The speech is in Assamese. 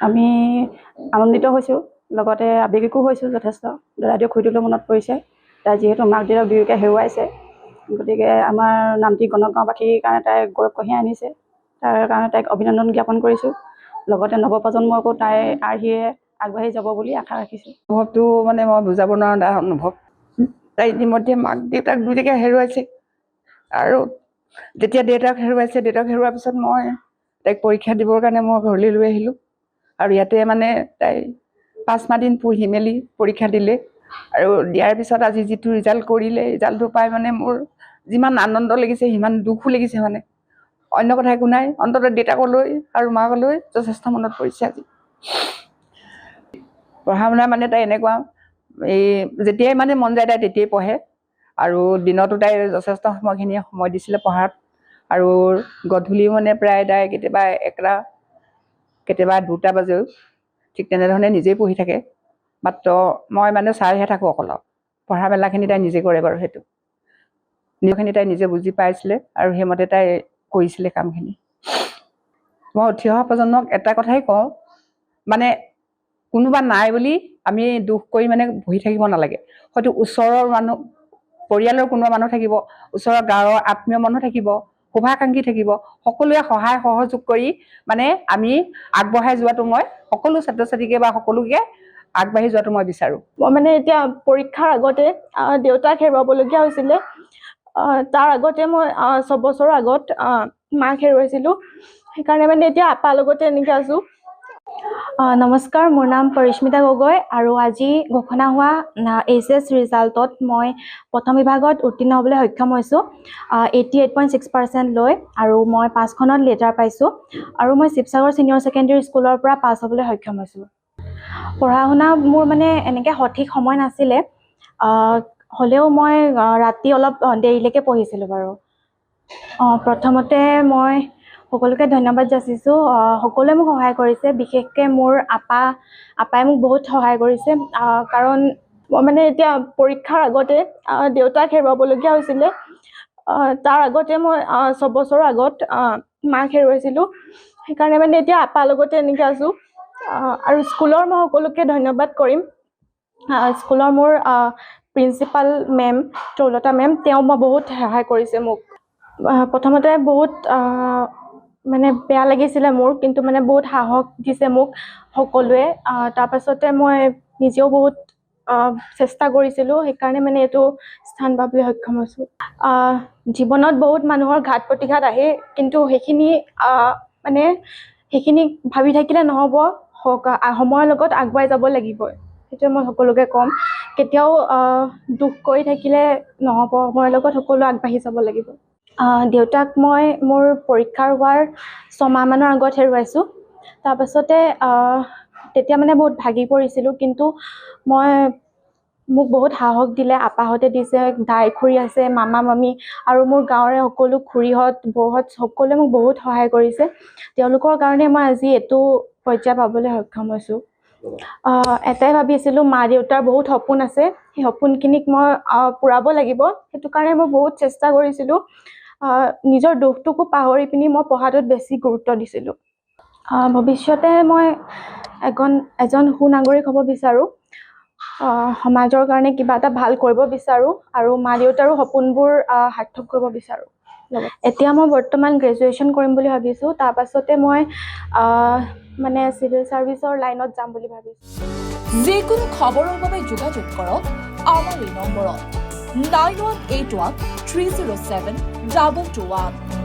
আমি আনন্দিত হৈছোঁ, লগতে আৱেগিকো হৈছোঁ যথেষ্ট। দাদাদেউ খুৰীদেউলৈ মনত পৰিছে, তাই যিহেতু মাক দেউতাক দুয়োকে হেৰুৱাইছে, গতিকে আমাৰ নামটি গণগাঁওবাসীৰ কাৰণে তাই গৌৰৱ কঢ়িয়াই আনিছে। তাৰ কাৰণে তাইক অভিনন্দন জ্ঞাপন কৰিছোঁ। লগতে নৱপ্ৰজন্মকো তাই আৰ্হিয়ে আগবাঢ়ি যাব বুলি আশা ৰাখিছোঁ। অনুভৱটো মানে মই বুজাব নোৱাৰা এটা অনুভৱ। তাই ইতিমধ্যে মাক দেউতাক দুয়োকে হেৰুৱাইছে, আৰু যেতিয়া দেউতাক হেৰুৱাৰ পিছত মই তাইক পৰীক্ষা দিবৰ কাৰণে মই ঘৰলৈ লৈ আহিলোঁ, আৰু ইয়াতে মানে তাই 5 মাহ দিন পঢ়ি মেলি পৰীক্ষা দিলে, আৰু দিয়াৰ পিছত আজি যিটো ৰিজাল্ট কৰিলে, ৰিজাল্টটো পাই মানে মোৰ যিমান আনন্দ লাগিছে সিমান দুখো লাগিছে। মানে অন্য কথা একো নাই, অন্ততঃ দেউতাকলৈ আৰু মাকলৈ যথেষ্ট মনত পৰিছে আজি। পঢ়া শুনা মানে তাই এনেকুৱা, এই যেতিয়াই মানে মন যায় তাই তেতিয়াই পঢ়ে, আৰু দিনতো তাই যথেষ্ট সময়খিনি সময় দিছিলে পঢ়াত, আৰু গধূলি মানে প্ৰায় তাই কেতিয়াবা 1টা কেতিয়াবা 2টা বাজেও ঠিক তেনেধৰণে নিজেই পঢ়ি থাকে। মাত্ৰ মই মানে চাইহে থাকোঁ অকল। পঢ়া মেলাখিনি তাই নিজে কৰে বাৰু, সেইটো নিজখিনি তাই নিজে বুজি পাইছিলে আৰু সেইমতে তাই কৰিছিলে কামখিনি। মই উঠি অহা প্ৰজন্মক এটা কথাই কওঁ, মানে কোনোবা নাই বুলি আমি দুখ কৰি মানে বহি থাকিব নালাগে। হয়তো ওচৰৰ মানুহ, পৰিয়ালৰ কোনোবা মানুহ থাকিব, ওচৰৰ গাঁৱৰ আত্মীয় মানুহ থাকিব, শুভাকাংক্ষী থাকিব, সকলোৱে সহায় সহযোগ কৰি মানে আমি আগবঢ়াই যোৱাটো মই সকলো ছাত্ৰ ছাত্ৰীকে বা সকলোকে আগবাঢ়ি যোৱাটো মই বিচাৰোঁ। মই মানে এতিয়া পৰীক্ষাৰ আগতে দেউতাক হেৰুৱাবলগীয়া হৈছিলে। তাৰ আগতে মই 6 বছৰৰ আগত মাক হেৰুৱাইছিলোঁ। সেইকাৰণে মানে এতিয়া আপাৰ লগতে এনেকৈ আছোঁ। নমস্কাৰ, মোৰ নাম পৰিস্মিতা গগৈ, আৰু আজি ঘোষণা হোৱা HS ৰিজাল্টত মই প্ৰথম বিভাগত উত্তীৰ্ণ হ'বলৈ সক্ষম হৈছোঁ 88.6% লৈ, আৰু মই 5খনত লেটাৰ পাইছোঁ, আৰু মই শিৱসাগৰ ছিনিয়ৰ ছেকেণ্ডেৰী স্কুলৰ পৰা পাছ হ'বলৈ সক্ষম হৈছোঁ। পঢ়া শুনা মোৰ মানে এনেকৈ সঠিক সময় নাছিলে, হ'লেও মই ৰাতি অলপ দেৰিলৈকে পঢ়িছিলোঁ বাৰু। প্ৰথমতে মই সকলোকে ধন্যবাদ যাচিছোঁ। সকলোৱে মোক সহায় কৰিছে, বিশেষকৈ মোৰ আপাই মোক বহুত সহায় কৰিছে, কাৰণ মই মানে এতিয়া পৰীক্ষাৰ আগতে দেউতাক হেৰুৱাবলগীয়া হৈছিলে। তাৰ আগতে মই 6 বছৰৰ আগত মাক হেৰুৱাইছিলোঁ। সেইকাৰণে মানে এতিয়া আপাৰ লগতে এনেকৈ আছোঁ। আৰু স্কুলৰ মই সকলোকে ধন্যবাদ কৰিম। স্কুলৰ মোৰ প্ৰিন্সিপাল মেম তৰুলতা মেম, তেওঁ মই বহুত সহায় কৰিছে মোক। প্ৰথমতে বহুত মানে বেয়া লাগিছিলে মোৰ, কিন্তু মানে বহুত সাহস দিছে মোক সকলোৱে। তাৰপাছতে মই নিজেও বহুত চেষ্টা কৰিছিলোঁ, সেইকাৰণে মানে এইটো স্থান পাবলৈ সক্ষম হৈছোঁ। জীৱনত বহুত মানুহৰ ঘাত প্ৰতিঘাত আহে, কিন্তু সেইখিনি ভাবি থাকিলে নহ'ব, সময়ৰ লগত আগুৱাই যাব লাগিব। সেইটোৱে মই সকলোকে ক'ম। কেতিয়াও দুখ কৰি থাকিলে নহ'ব, সময়ৰ লগত সকলো আগবাঢ়ি যাব লাগিব। দেউতাক মই মোৰ পৰীক্ষাৰ হোৱাৰ 6 মাহমানৰ আগত হেৰুৱাইছোঁ। তাৰপাছতে তেতিয়া মানে বহুত ভাগি পৰিছিলোঁ, কিন্তু মোক বহুত সাহস দিলে, আপাহঁতে দিছে, দাই খুৰী আছে, মামা মামী, আৰু মোৰ গাঁৱৰে সকলো খুৰীহঁত বৌহঁত সকলোৱে মোক বহুত সহায় কৰিছে। তেওঁলোকৰ কাৰণে মই আজি এইটো পৰ্যায় পাবলৈ সক্ষম হৈছোঁ। এটাই ভাবিছিলোঁ, মা দেউতাৰ বহুত সপোন আছে, সেই সপোনখিনিক মই পূৰাব লাগিব। সেইটো কাৰণে মই বহুত চেষ্টা কৰিছিলোঁ। নিজৰ দুখটোকো পাহৰি পিনি মই পঢ়াটোত বেছি গুৰুত্ব দিছিলোঁ। ভৱিষ্যতে মই এজন সুনাগৰিক হ'ব বিচাৰোঁ, সমাজৰ কাৰণে কিবা এটা ভাল কৰিব বিচাৰোঁ, আৰু মা দেউতাৰো সপোনবোৰ সাৰ্থক কৰিব বিচাৰোঁ। এতিয়া মই বৰ্তমান গ্ৰেজুৱেশ্যন কৰিম বুলি ভাবিছোঁ। তাৰপাছতে মই মানে চিভিল ছাৰ্ভিচৰ লাইনত যাম বুলি ভাবিছোঁ। যিকোনো খবৰৰ বাবে যোগাযোগ কৰক আমাৰ এই নম্বৰত 9181 307 2221।